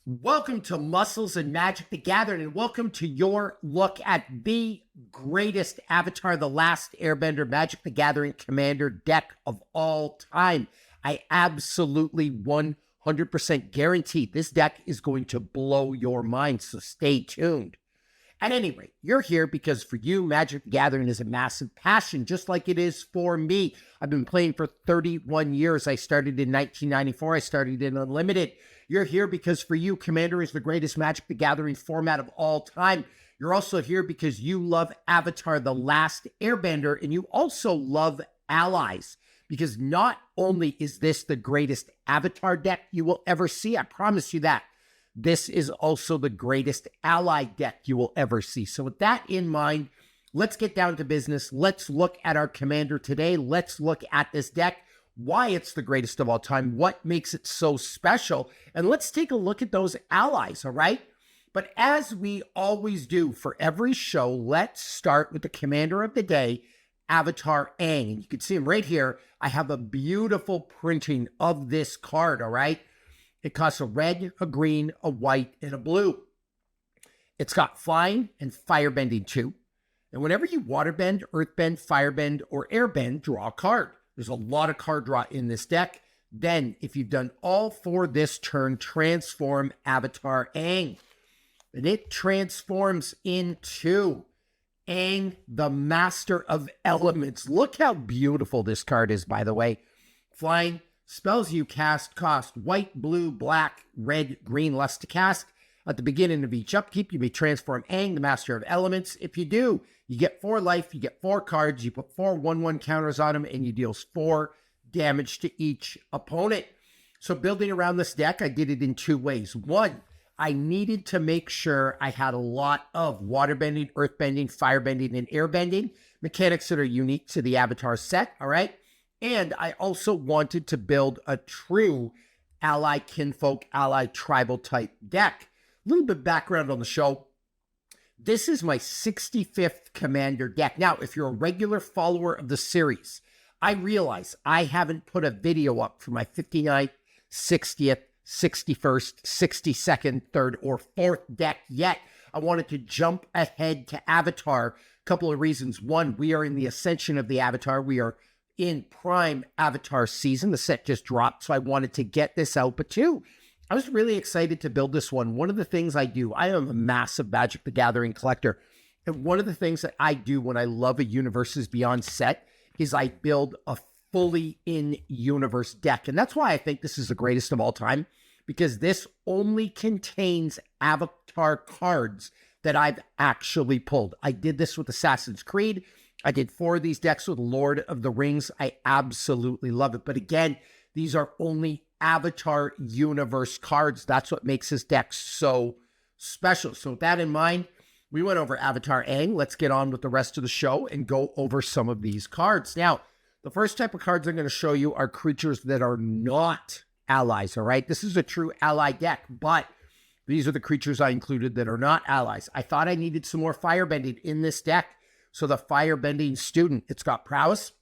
Welcome to Muscles and Magic the Gathering, and welcome to your look at the greatest Avatar, the Last Airbender Magic the Gathering Commander deck of all time. I absolutely 100% guarantee this deck is going to blow your mind, so stay tuned. At any rate, you're here because for you, Magic the Gathering is a massive passion, just like it is for me. I've been playing for 31 years. I started in 1994. I started in Unlimited. You're here because for you, Commander is the greatest Magic the Gathering format of all time. You're also here because you love Avatar, the Last Airbender, and you also love allies. Because not only is this the greatest Avatar deck you will ever see, I promise you that, this is also the greatest ally deck you will ever see. So with that in mind, let's get down to business. Let's look at our Commander today. Let's look at this deck, why it's the greatest of all time, what makes it so special, and let's take a look at those allies, all right? But as we always do for every show, let's start with the Commander of the day, Avatar Aang. And you can see him right here. I have a beautiful printing of this card, all right? It costs a red, a green, a white, and a blue. It's got flying and firebending too. And whenever you waterbend, earthbend, firebend, or airbend, draw a card. There's a lot of card draw in this deck. Then, if you've done all for this turn, transform Avatar Aang. And it transforms into Aang, the Master of Elements. Look how beautiful this card is, by the way. Flying. Spells you cast cost white, blue, black, red, green, less to cast. At the beginning of each upkeep, you may transform Aang, the Master of Elements. If you do, you get 4 life, you get 4 cards, you put 4 1/1 counters on them, and you deal 4 damage to each opponent. So building around this deck, I did it in 2 ways. One, I needed to make sure I had a lot of waterbending, earthbending, firebending, and airbending mechanics that are unique to the Avatar set, all right? And I also wanted to build a true ally kinfolk, ally tribal type deck. A little bit of background on the show. This is my 65th Commander deck. Now, if you're a regular follower of the series, I realize I haven't put a video up for my 59th, 60th, 61st, 62nd, 3rd, or 4th deck yet. I wanted to jump ahead to Avatar. A couple of reasons. One, we are in the ascension of the Avatar. We are in prime Avatar season. The set just dropped, so I wanted to get this out. But two, I was really excited to build this one. One of the things I do, I am a massive Magic the Gathering collector. And one of the things that I do when I love a Universes Beyond set is I build a fully in-universe deck. And that's why I think this is the greatest of all time, because this only contains Avatar cards that I've actually pulled. I did this with Assassin's Creed. I did 4 of these decks with Lord of the Rings. I absolutely love it. But again, these are only Avatar universe cards. That's what makes this deck so special. So with that in mind, we went over Avatar Aang. Let's get on with the rest of the show and go over some of these cards. Now, the first type of cards I'm going to show you are creatures that are not allies, all right? This is a true ally deck, but these are the creatures I included that are not allies. I thought I needed some more firebending in this deck. So the Firebending Student, it's got prowess.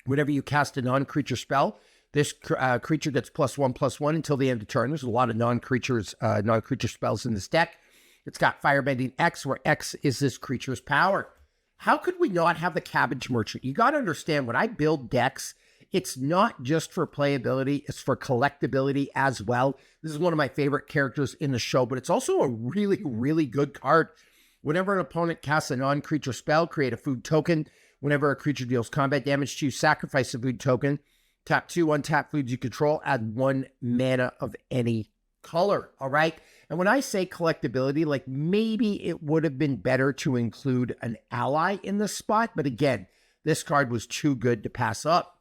Whenever you cast a non-creature spell, this creature gets +1/+1 until the end of turn. There's a lot of non-creature spells in this deck. It's got Firebending X, where X is this creature's power. How could we not have the Cabbage Merchant? You got to understand, when I build decks, it's not just for playability, it's for collectability as well. This is one of my favorite characters in the show, but it's also a really, really good card. Whenever an opponent casts a non-creature spell, create a food token. Whenever a creature deals combat damage to you, sacrifice a food token. Tap 2 untap foods you control, add 1 mana of any color, all right? And when I say collectability, like maybe it would have been better to include an ally in this spot, but again, this card was too good to pass up.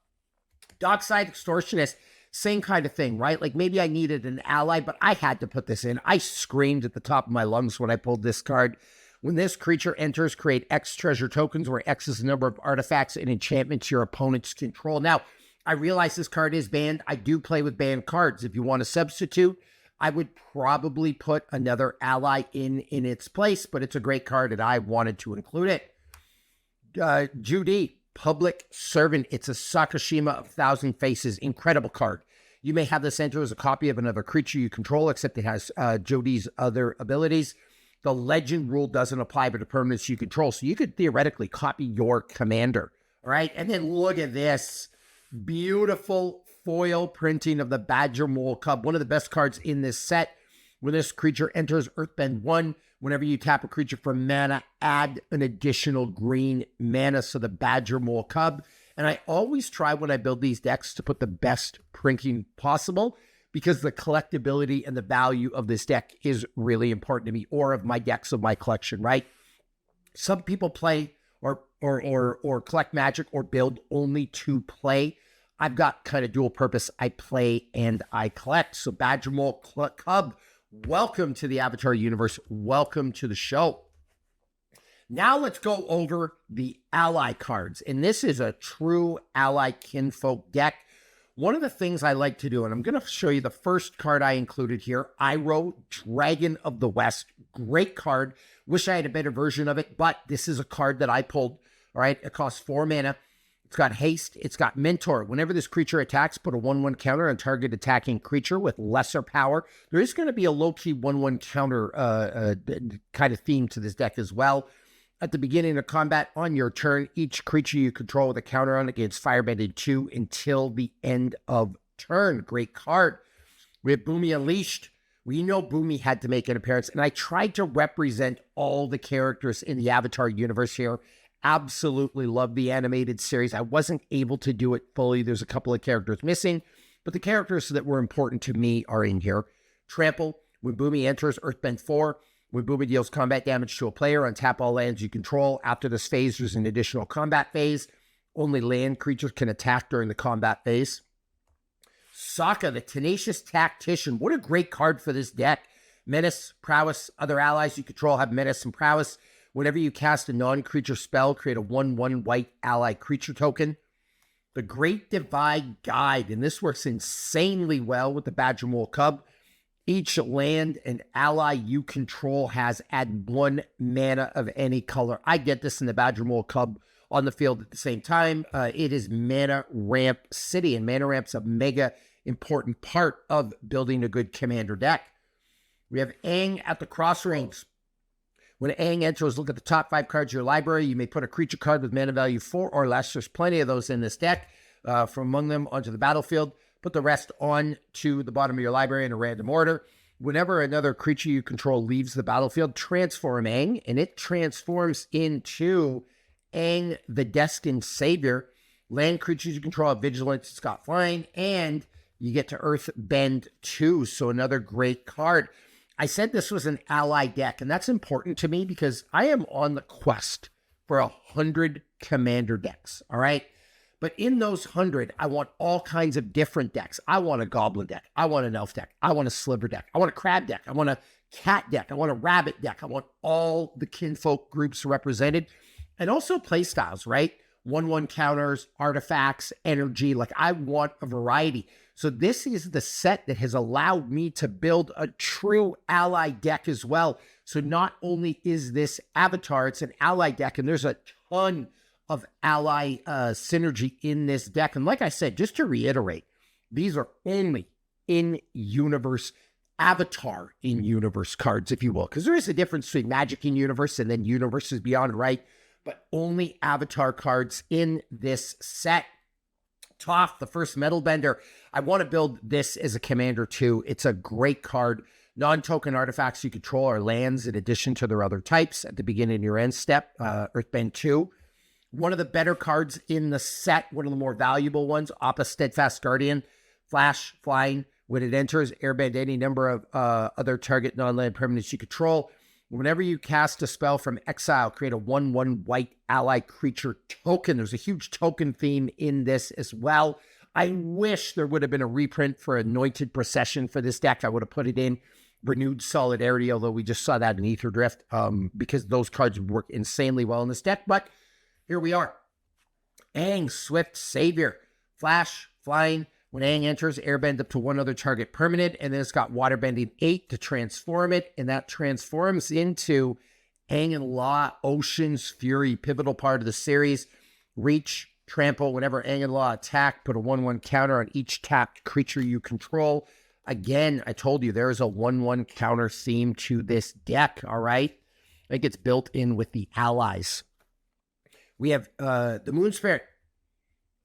Dockside Extortionist, same kind of thing, right? Like maybe I needed an ally, but I had to put this in. I screamed at the top of my lungs when I pulled this card. When this creature enters, create X treasure tokens, where X is the number of artifacts and enchantments your opponents control. Now, I realize this card is banned. I do play with banned cards. If you want to substitute, I would probably put another ally in its place, but it's a great card and I wanted to include it. Judy, Public Servant. It's a Sakashima of Thousand Faces. Incredible card. You may have this enter as a copy of another creature you control, except it has Jody's other abilities. The legend rule doesn't apply to permanents you control, so you could theoretically copy your commander. All right, and then look at this beautiful foil printing of the Badger Mole Cub, one of the best cards in this set. When this creature enters Earthbend 1, whenever you tap a creature for mana, add an additional green mana, so the Badger Mole Cub. And I always try when I build these decks to put the best printing possible, because the collectability and the value of this deck is really important to me, or of my decks of my collection, right? Some people play or collect Magic or build only to play. I've got kind of dual purpose. I play and I collect. So Badger Mole Cub, welcome to the Avatar universe. Welcome to the show. Now let's go over the ally cards. And this is a true ally Kinfolk deck. One of the things I like to do, and I'm going to show you the first card I included here, Iroh, Dragon of the West. Great card. Wish I had a better version of it, but this is a card that I pulled. All right, it costs 4 mana. It's got haste. It's got mentor. Whenever this creature attacks, put a 1/1 counter on target attacking creature with lesser power. There is going to be a low-key 1/1 counter kind of theme to this deck as well. At the beginning of combat, on your turn, each creature you control with a counter on against Firebended 2 until the end of turn. Great card. We have Boomy Unleashed. We know Boomy had to make an appearance, and I tried to represent all the characters in the Avatar universe here. Absolutely love the animated series. I wasn't able to do it fully. There's a couple of characters missing, but the characters that were important to me are in here. Trample. When Boomy enters Earthbend 4, when Boomy deals combat damage to a player, untap all lands you control. After this phase, there's an additional combat phase. Only land creatures can attack during the combat phase. Sokka, the Tenacious Tactician. What a great card for this deck. Menace, Prowess. Other allies you control have Menace and Prowess. Whenever you cast a non-creature spell, create a 1/1 white ally creature token. The Great Divide Guide, and this works insanely well with the Badger Mole Cub. Each land and ally you control has add 1 mana of any color. I get this in the Badger Mole Cub on the field at the same time. It is Mana Ramp City, and Mana Ramp's a mega important part of building a good commander deck. We have Aang at the Crossroads. When Aang enters, look at the top 5 cards of your library. You may put a creature card with mana value 4 or less. There's plenty of those in this deck. From among them onto the battlefield. Put the rest on to the bottom of your library in a random order. Whenever another creature you control leaves the battlefield, transform Aang, and it transforms into Aang, the Destined Savior. Land creatures you control have vigilance, it's got flying, and you get to Earthbend 2, so another great card. I said this was an ally deck, and that's important to me because I am on the quest for 100 commander decks, all right? But in those 100, I want all kinds of different decks. I want a goblin deck. I want an elf deck. I want a sliver deck. I want a crab deck. I want a cat deck. I want a rabbit deck. I want all the Kinfolk groups represented. And also play styles, right? 1/1 counters, artifacts, energy. Like, I want a variety. So this is the set that has allowed me to build a true ally deck as well. So not only is this Avatar, it's an ally deck, and there's a ton of ally synergy in this deck. And like I said, just to reiterate, these are only in-universe, Avatar in-universe cards, if you will, because there is a difference between Magic in-universe and then Universes Beyond, right? But only Avatar cards in this set. Toph, the first Metal Bender. I want to build this as a commander too. It's a great card. Non-token artifacts you control are lands in addition to their other types at the beginning of your end step, Earthbend 2. One of the better cards in the set, one of the more valuable ones, Appa Steadfast Guardian. Flash, flying. When it enters, airbend any number of other target non-land permanents you control. Whenever you cast a spell from exile, create a 1/1 white ally creature token. There's a huge token theme in this as well. I wish there would have been a reprint for Anointed Procession for this deck. I would have put it in Renewed Solidarity, although we just saw that in Ether Drift, because those cards work insanely well in this deck. But here we are. Aang, Swift Savior. Flash, flying. When Aang enters, airbend up to 1 other target permanent, and then it's got waterbending 8 to transform it, and that transforms into Aang and Law, Ocean's Fury, pivotal part of the series. Reach, Trample, whenever Aang and Law attack, put a 1/1 counter on each tapped creature you control. Again, I told you there's a 1/1 counter theme to this deck, all right? I think it's built in with the allies. We have the Moon Spirit.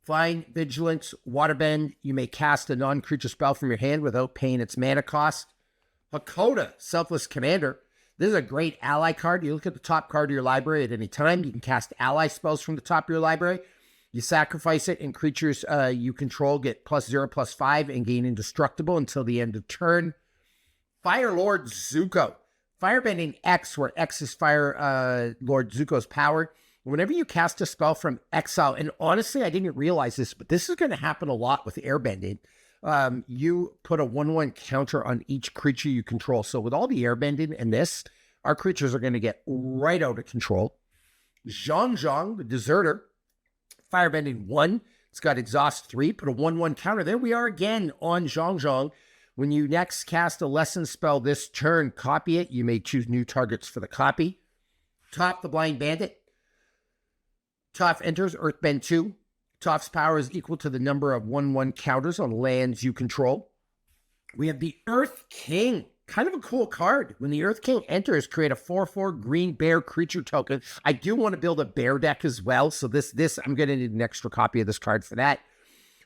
Flying, Vigilance, Waterbend. You may cast a non-creature spell from your hand without paying its mana cost. Hakoda, Selfless Commander. This is a great ally card. You look at the top card of your library at any time. You can cast ally spells from the top of your library. You sacrifice it, and creatures you control get +0/+5 and gain indestructible until the end of turn. Fire Lord Zuko. Firebending X, where X is Fire Lord Zuko's power. Whenever you cast a spell from exile, and honestly, I didn't realize this, but this is going to happen a lot with airbending. You put a 1/1 counter on each creature you control. So with all the airbending and this, our creatures are going to get right out of control. Zhang, the Deserter. Firebending 1. It's got Exhaust 3. Put a 1/1 counter. There we are again on Zhang. When you next cast a lesson spell this turn, copy it. You may choose new targets for the copy. Top the Blind Bandit. Toph enters Earthbend 2. Toph's power is equal to the number of 1/1 counters on lands you control. We have the Earth King. Kind of a cool card. When the Earth King enters, create a 4/4 green bear creature token. I do want to build a bear deck as well. So this I'm going to need an extra copy of this card for that.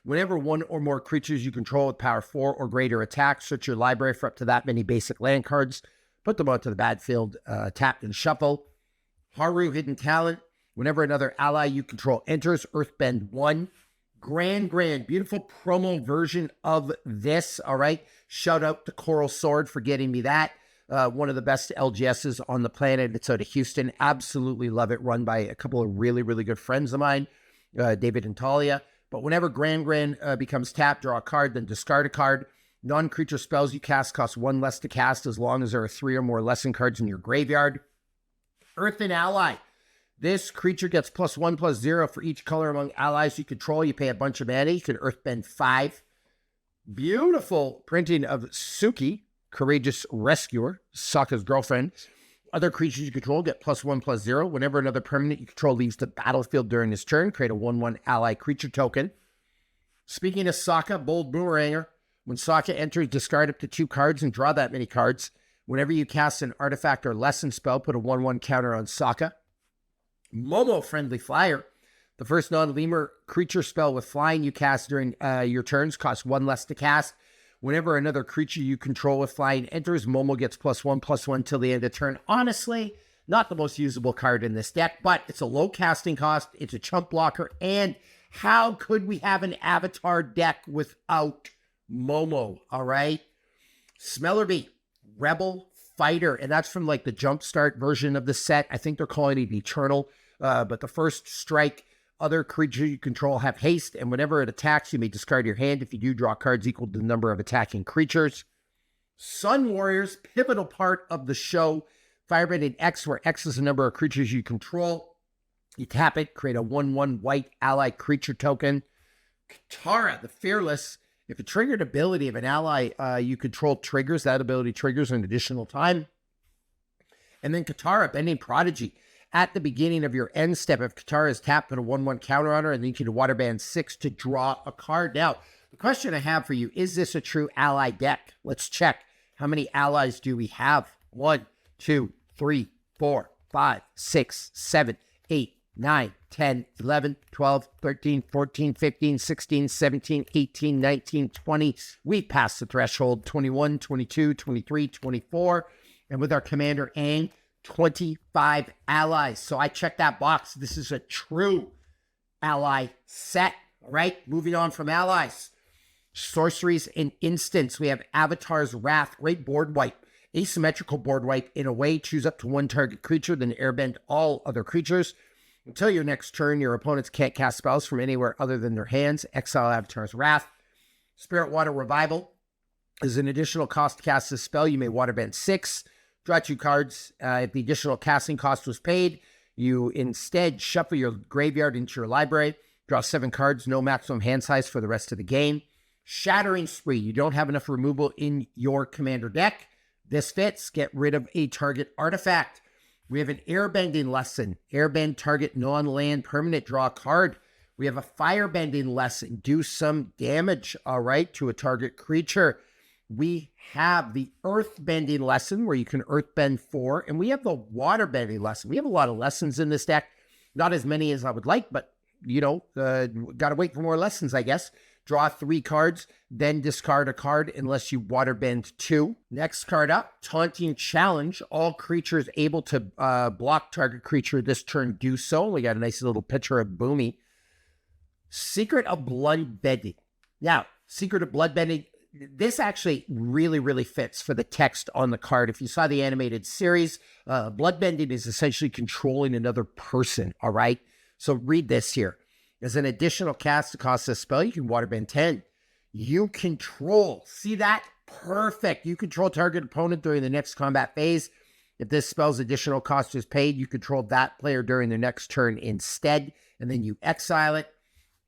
Whenever one or more creatures you control with power 4 or greater attack, search your library for up to that many basic land cards. Put them onto the battlefield, tapped and shuffle. Haru, Hidden Talent. Whenever another ally you control enters, Earthbend 1. Grand, beautiful promo version of this, all right? Shout out to Coral Sword for getting me that. One of the best LGSs on the planet. It's out of Houston. Absolutely love it. Run by a couple of really, really good friends of mine, David and Talia. But whenever Grand becomes tapped, draw a card, then discard a card. Non-creature spells you cast cost 1 less to cast as long as there are 3 or more lesson cards in your graveyard. Earthen Ally. This creature gets +1/+0 for each color among allies you control. You pay a bunch of mana. You can Earthbend 5. Beautiful printing of Suki, Courageous Rescuer, Sokka's girlfriend. Other creatures you control get +1/+0. Whenever another permanent you control leaves the battlefield during this turn, create a 1/1 ally creature token. Speaking of Sokka, Bold Boomeranger. When Sokka enters, discard up to 2 cards and draw that many cards. Whenever you cast an artifact or lesson spell, put a 1/1 counter on Sokka. Momo, Friendly Flyer. The first non-lemur creature spell with flying you cast during your turns costs 1 less to cast. Whenever another creature you control with flying enters, Momo gets +1/+1 till the end of turn. Honestly, not the most usable card in this deck, but it's a low casting cost, it's a chump blocker, and how could we have an Avatar deck without Momo, all right? Smellerbee, Rebel Fighter, and that's from like the Jumpstart version of the set. I think they're calling it Eternal, but the first strike, other creature you control have haste, and whenever it attacks, you may discard your hand. If you do, draw cards equal to the number of attacking creatures. Sun Warriors, pivotal part of the show. Firebending X, where X is the number of creatures you control. You tap it, create a 1/1 white ally creature token. Katara, the Fearless. If a triggered ability of an ally you control triggers, that ability triggers an additional time. And then Katara, Bending Prodigy. At the beginning of your end step, if Katara is tapped, put a 1/1 counter on her, and then you can waterband 6 to draw a card. Now, the question I have for you, is this a true ally deck? Let's check. How many allies do we have? 1, 2, 3, 4, 5, 6, 7, 8, 9, 10, 11, 12, 13, 14, 15, 16, 17, 18, 19, 20. We passed the threshold. 21, 22, 23, 24. And with our Commander Aang, 25 allies. So I checked that box. This is a true ally set. All right, moving on from allies. Sorceries and Instants. We have Avatar's Wrath, great board wipe. Asymmetrical board wipe. In a way, choose up to 1 target creature, then airbend all other creatures. Until your next turn, your opponents can't cast spells from anywhere other than their hands. Exile Avatar's Wrath. Spirit Water Revival. As an additional cost to cast this spell, you may waterbend 6. Draw 2 cards. If the additional casting cost was paid, you instead shuffle your graveyard into your library. Draw 7 cards, no maximum hand size for the rest of the game. Shattering Spree. You don't have enough removal in your commander deck. This fits. Get rid of a target artifact. We have an airbending lesson. Airbend target non-land permanent, draw a card. We have a firebending lesson. Do some damage, all right, to a target creature. We have the earthbending lesson where you can earthbend 4. And we have the waterbending lesson. We have a lot of lessons in this deck. Not as many as I would like, but, you know, got to wait for more lessons, I guess. Draw 3 cards, then discard a card unless you waterbend 2. Next card up, Taunting Challenge. All creatures able to block target creature this turn do so. We got a nice little picture of Boomy. Secret of Bloodbending. Now, Secret of Bloodbending, this actually really, really fits for the text on the card. If you saw the animated series, Bloodbending is essentially controlling another person, all right? So read this here. As an additional cast to cost a spell, you can waterbend 10. You control. See that? Perfect. You control target opponent during the next combat phase. If this spell's additional cost is paid, you control that player during their next turn instead, and then you exile it.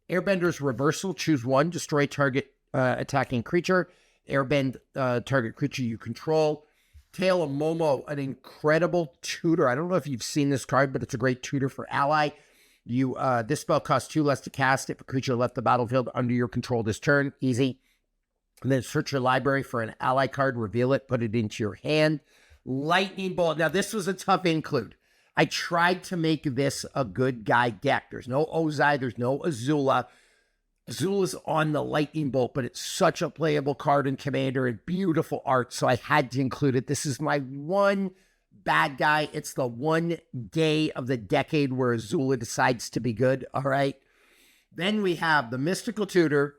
Airbender's Reversal. Choose 1. Destroy target attacking creature. Airbend target creature you control. Tail of Momo, an incredible tutor. I don't know if you've seen this card, but it's a great tutor for ally. This spell costs 2 less to cast if a creature left the battlefield under your control this turn. Easy. And then search your library for an ally card, reveal it, put it into your hand. Lightning Bolt. Now, this was a tough include. I tried to make this a good guy deck. There's no Ozai, there's no Azula. Azula's on the Lightning Bolt, but it's such a playable card in Commander and beautiful art, so I had to include it. This is my one bad guy. It's the one day of the decade where Azula decides to be good, all right? Then we have the Mystical Tutor,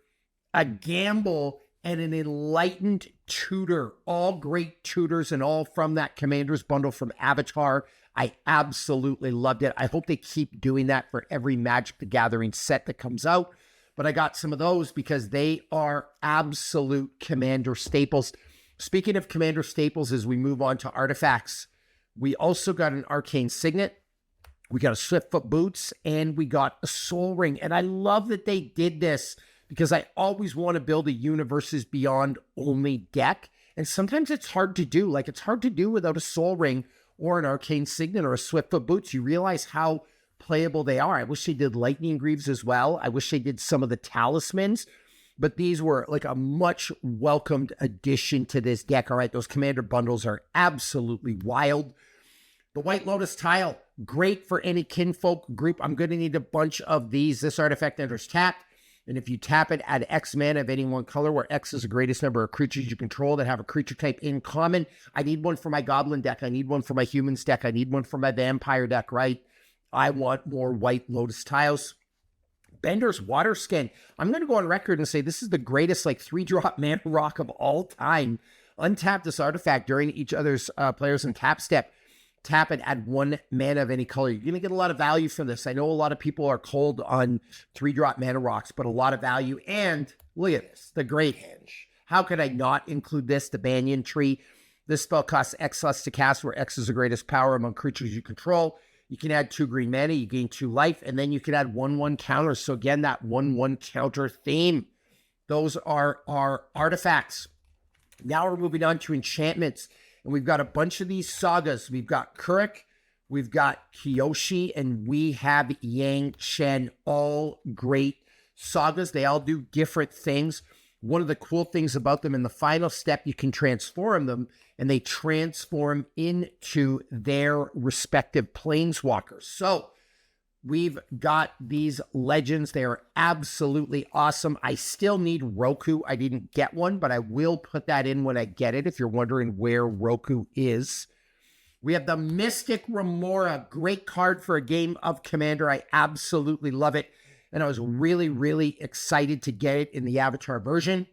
a Gamble, and an Enlightened Tutor. All great tutors and all from that Commander's bundle from Avatar. I absolutely loved it. I hope they keep doing that for every Magic the Gathering set that comes out. But I got some of those because they are absolute Commander staples. Speaking of Commander staples, as we move on to artifacts, we also got an Arcane Signet, we got a Swiftfoot Boots, and we got a Soul Ring. And I love that they did this because I always want to build a Universes Beyond only deck. And sometimes it's hard to do. Like, it's hard to do without a Soul Ring or an Arcane Signet or a Swiftfoot Boots. You realize how playable they are. I wish they did Lightning Greaves as well. I wish they did some of the Talismans. But these were like a much welcomed addition to this deck. All right, those Commander bundles are absolutely wild. The White Lotus Tile, great for any Kinfolk group. I'm going to need a bunch of these. This artifact enters tapped. And if you tap it, add X mana of any one color, where X is the greatest number of creatures you control that have a creature type in common. I need one for my Goblin deck. I need one for my Humans deck. I need one for my Vampire deck, right? I want more White Lotus Tiles. Bender's Waterskin. I'm going to go on record and say this is the greatest, like, 3-drop mana rock of all time. Untap this artifact during each other's players in tap step. Tap and add 1 mana of any color. You're going to get a lot of value from this. I know a lot of people are cold on 3-drop mana rocks, but a lot of value. And look at this, the Great Henge. How could I not include this? The Banyan Tree. This spell costs X less to cast, where X is the greatest power among creatures you control. You can add 2 green mana, you gain 2 life, and then you can add 1/1 counters. So again, that 1/1 counter theme. Those are our artifacts. Now we're moving on to enchantments. And we've got a bunch of these sagas. We've got Kurik, we've got Kyoshi, and we have Yang Chen. All great sagas. They all do different things. One of the cool things about them, in the final step, you can transform them, and they transform into their respective planeswalkers. So we've got these legends. They are absolutely awesome. I still need Roku. I didn't get one, but I will put that in when I get it, if you're wondering where Roku is. We have the Mystic Remora. Great card for a game of Commander. I absolutely love it. And I was really, really excited to get it in the Avatar version.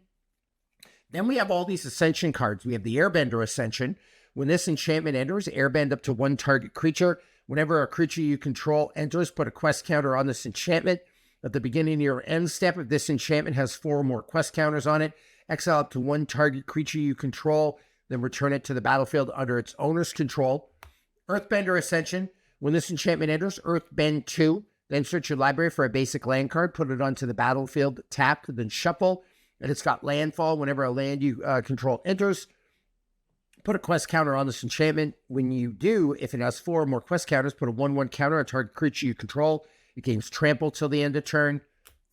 Then we have all these Ascension cards. We have the Airbender Ascension. When this enchantment enters, airbend up to 1 target creature. Whenever a creature you control enters, put a quest counter on this enchantment. At the beginning of your end step, if this enchantment has 4 or more quest counters on it, exile up to 1 target creature you control, then return it to the battlefield under its owner's control. Earthbender Ascension. When this enchantment enters, Earthbend 2. Then search your library for a basic land card, put it onto the battlefield, tap, then shuffle. And it's got landfall. Whenever a land you control enters, put a quest counter on this enchantment. When you do, if it has 4 or more quest counters, put a 1/1 counter on a target creature you control. It gains trample till the end of turn.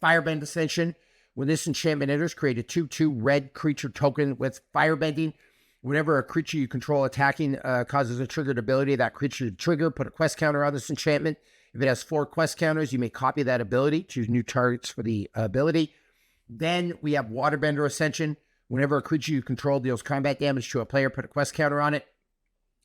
Firebend Ascension. When this enchantment enters, create a 2/2 red creature token with firebending. Whenever a creature you control attacking causes a triggered ability, that creature to trigger, put a quest counter on this enchantment. If it has 4 quest counters, you may copy that ability, choose new targets for the ability. Then we have Waterbender Ascension. Whenever a creature you control deals combat damage to a player, put a quest counter on it.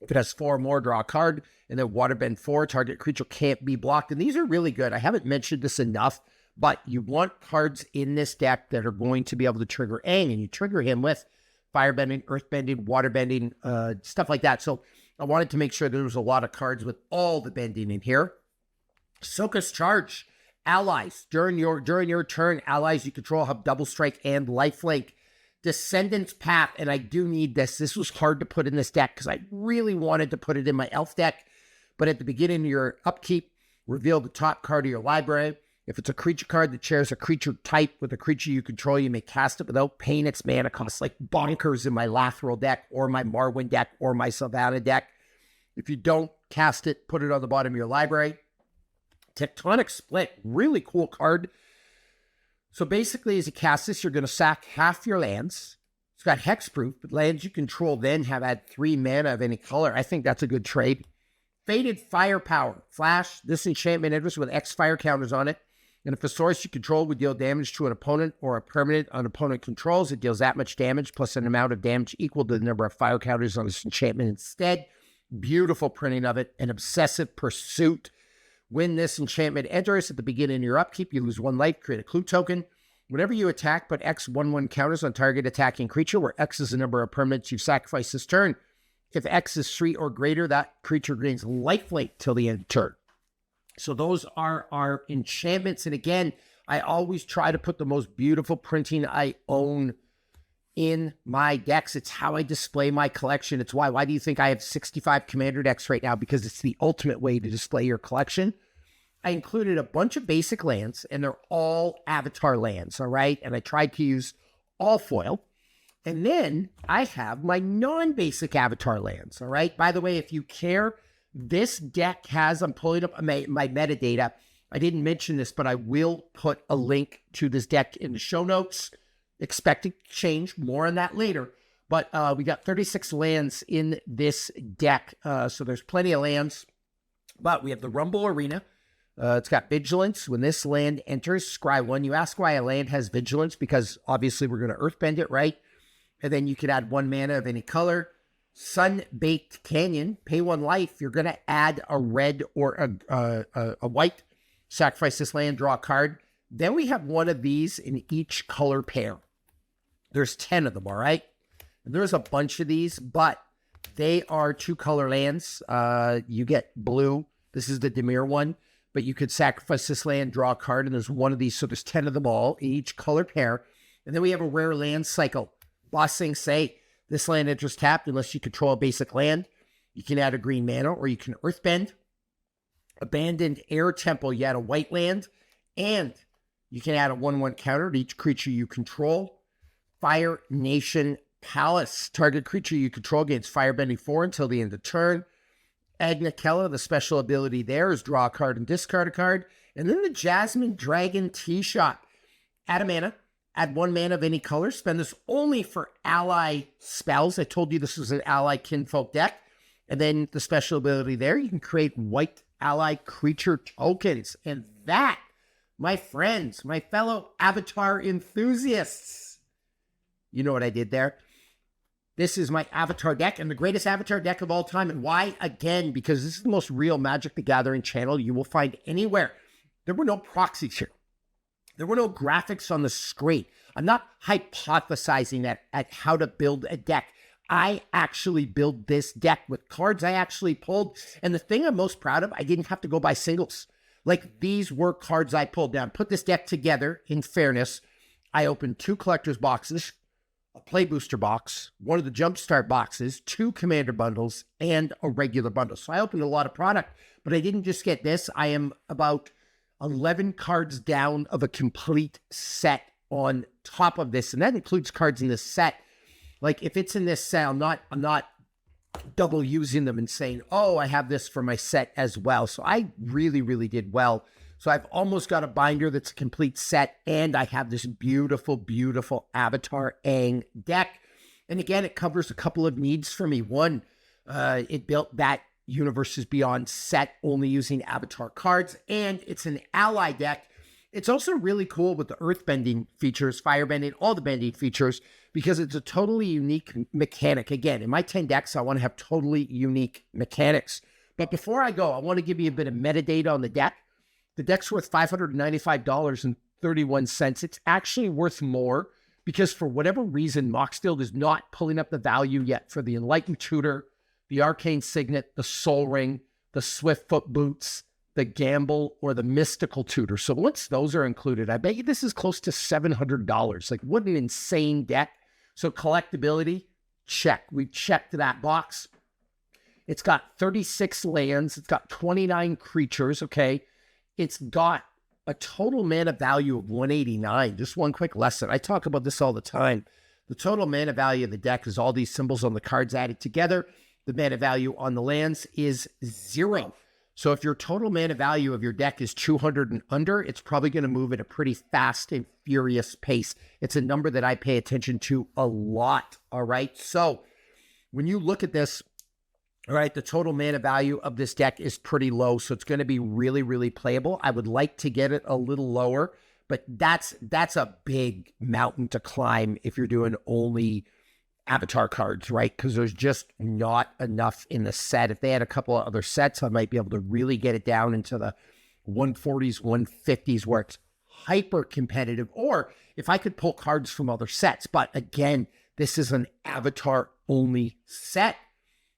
If it has 4 or more, draw a card. And then Waterbend 4, target creature can't be blocked. And these are really good. I haven't mentioned this enough, but you want cards in this deck that are going to be able to trigger Aang, and you trigger him with firebending, earthbending, waterbending, stuff like that. So I wanted to make sure there was a lot of cards with all the bending in here. Soka's Charge. Allies. During your turn, allies you control have double strike and lifelink. Descendant's Path, and I do need this. This was hard to put in this deck because I really wanted to put it in my elf deck. But at the beginning of your upkeep, reveal the top card of your library. If it's a creature card that shares a creature type with a creature you control, you may cast it without paying its mana cost, like bonkers in my Lathril deck or my Marwyn deck or my Savannah deck. If you don't cast it, put it on the bottom of your library. Tectonic Split, really cool card. So basically, as you cast this, you're going to sack half your lands. It's got hexproof, but lands you control then have had 3 mana of any color. I think that's a good trade. Fated Firepower. Flash. This enchantment enters with X fire counters on it. And if a source you control would deal damage to an opponent or a permanent an opponent controls, it deals that much damage plus an amount of damage equal to the number of fire counters on this enchantment instead. Beautiful printing of it. An Obsessive Pursuit. When this enchantment enters at the beginning of your upkeep, you lose 1 life, create a clue token. Whenever you attack, put X 1/1 counters on target attacking creature, where X is the number of permanents you've sacrificed this turn. If X is 3 or greater, that creature gains lifelink till the end of turn. So those are our enchantments. And again, I always try to put the most beautiful printing I own in my decks. It's how I display my collection. It's why. Why do you think I have 65 commander decks right now? Because it's the ultimate way to display your collection. I included a bunch of basic lands, and they're all Avatar lands, all right? And I tried to use all foil. And then I have my non-basic Avatar lands, all right? By the way, if you care, this deck has, I'm pulling up my metadata. I didn't mention this, but I will put a link to this deck in the show notes. Expected change, more on that later. But we got 36 lands in this deck, so there's plenty of lands. But we have the Rumble Arena. It's got Vigilance. When this land enters, scry 1. You ask why a land has Vigilance, because obviously we're going to Earthbend it, right? And then you can add 1 mana of any color. Sun-Baked Canyon, pay 1 life. You're going to add a red or a white. Sacrifice this land, draw a card. Then we have 1 of these in each color pair. There's 10 of them, all right? And there's a bunch of these, but they are 2-color lands. You get blue. This is the Dimir one. But you could sacrifice this land, draw a card, and there's 1 of these. So there's 10 of them all in each color pair. And then we have a rare land cycle. Boss things say, this land enters tapped unless you control a basic land. You can add a green mana, or you can Earthbend. Abandoned Air Temple, you add a white land. And you can add a 1/1 counter to each creature you control. Fire Nation Palace. Target creature you control gains Firebending 4 until the end of turn. Agnikella, the special ability there is draw a card and discard a card. And then the Jasmine Dragon Tea Shop. Add a mana. Add 1 mana of any color. Spend this only for ally spells. I told you this was an ally Kinfolk deck. And then the special ability there, you can create white ally creature tokens. And that, my friends, my fellow Avatar enthusiasts, you know what I did there? This is my Avatar deck, and the greatest Avatar deck of all time. And why? Again, because this is the most real Magic the Gathering channel you will find anywhere. There were no proxies here. There were no graphics on the screen. I'm not hypothesizing at how to build a deck. I actually built this deck with cards I actually pulled. And the thing I'm most proud of, I didn't have to go buy singles. Like, these were cards I pulled down. Put this deck together, in fairness. I opened 2 collector's boxes, a play booster box, 1 of the jumpstart boxes, 2 commander bundles, and a regular bundle. So I opened a lot of product, but I didn't just get this. I am about 11 cards down of a complete set on top of this. And that includes cards in this set. Like, if it's in this set, I'm not double using them and saying, oh, I have this for my set as well. So I really, really did well. So I've almost got a binder that's a complete set, and I have this beautiful, beautiful Avatar Aang deck. And again, it covers a couple of needs for me. One, it built that Universes Beyond set only using Avatar cards, and it's an ally deck. It's also really cool with the earth bending features, fire bending, all the bending features, because it's a totally unique mechanic. Again, in my 10 decks, I want to have totally unique mechanics. But before I go, I want to give you a bit of metadata on the deck. The deck's worth $595.31. It's actually worth more because for whatever reason, Moxfield is not pulling up the value yet for the Enlightened Tutor, the Arcane Signet, the Soul Ring, the Swiftfoot Boots, the Gamble, or the Mystical Tutor. So once those are included, I bet you this is close to $700. Like, what an insane deck. So collectability, check. We checked that box. It's got 36 lands. It's got 29 creatures, okay? It's got a total mana value of 189. Just one quick lesson. I talk about this all the time. The total mana value of the deck is all these symbols on the cards added together. The mana value on the lands is 0. So if your total mana value of your deck is 200 and under, it's probably going to move at a pretty fast and furious pace. It's a number that I pay attention to a lot, all right? So when you look at this, all right, the total mana value of this deck is pretty low, so it's going to be really, really playable. I would like to get it a little lower, but that's a big mountain to climb if you're doing only Avatar cards, right? Because there's just not enough in the set. If they had a couple of other sets, I might be able to really get it down into the 140s, 150s, where it's hyper competitive, or if I could pull cards from other sets. But again, this is an Avatar-only set.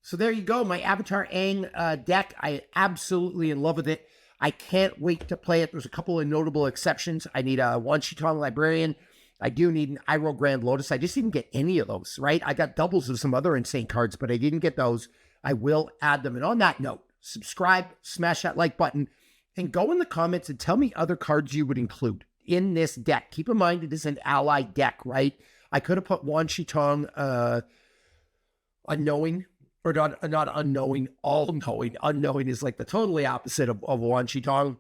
So there you go, my Avatar Aang deck. I absolutely in love with it. I can't wait to play it. There's a couple of notable exceptions. I need a Wan Shi-Tong Librarian. I do need an Iroh Grand Lotus. I just didn't get any of those, right? I got doubles of some other insane cards, but I didn't get those. I will add them. And on that note, subscribe, smash that like button, and go in the comments and tell me other cards you would include in this deck. Keep in mind, it is an ally deck, right? I could have put Wan Shi-Tong Unknowing, or not unknowing, all-knowing. Unknowing is like the totally opposite of Wan Shi-Tong.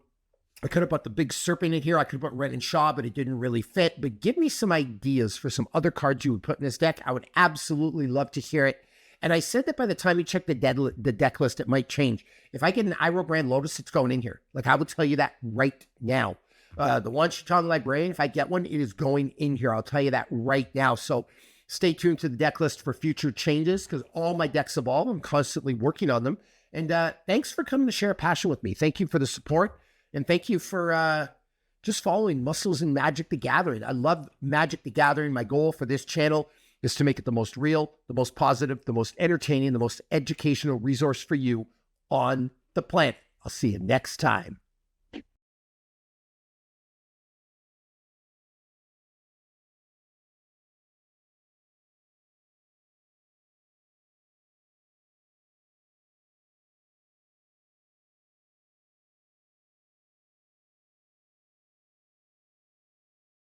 I could have put the big serpent in here. I could have put Red and Shaw, but it didn't really fit. But give me some ideas for some other cards you would put in this deck. I would absolutely love to hear it. And I said that by the time you check the deck list, it might change. If I get an Iroh Grand Lotus, it's going in here. Like, I will tell you that right now. The Wan Shi-Tong Librarian, if I get one, it is going in here. I'll tell you that right now. So stay tuned to the deck list for future changes, because all my decks evolve. I'm constantly working on them. And thanks for coming to share a passion with me. Thank you for the support. And thank you for just following Muscles and Magic the Gathering. I love Magic the Gathering. My goal for this channel is to make it the most real, the most positive, the most entertaining, the most educational resource for you on the planet. I'll see you next time.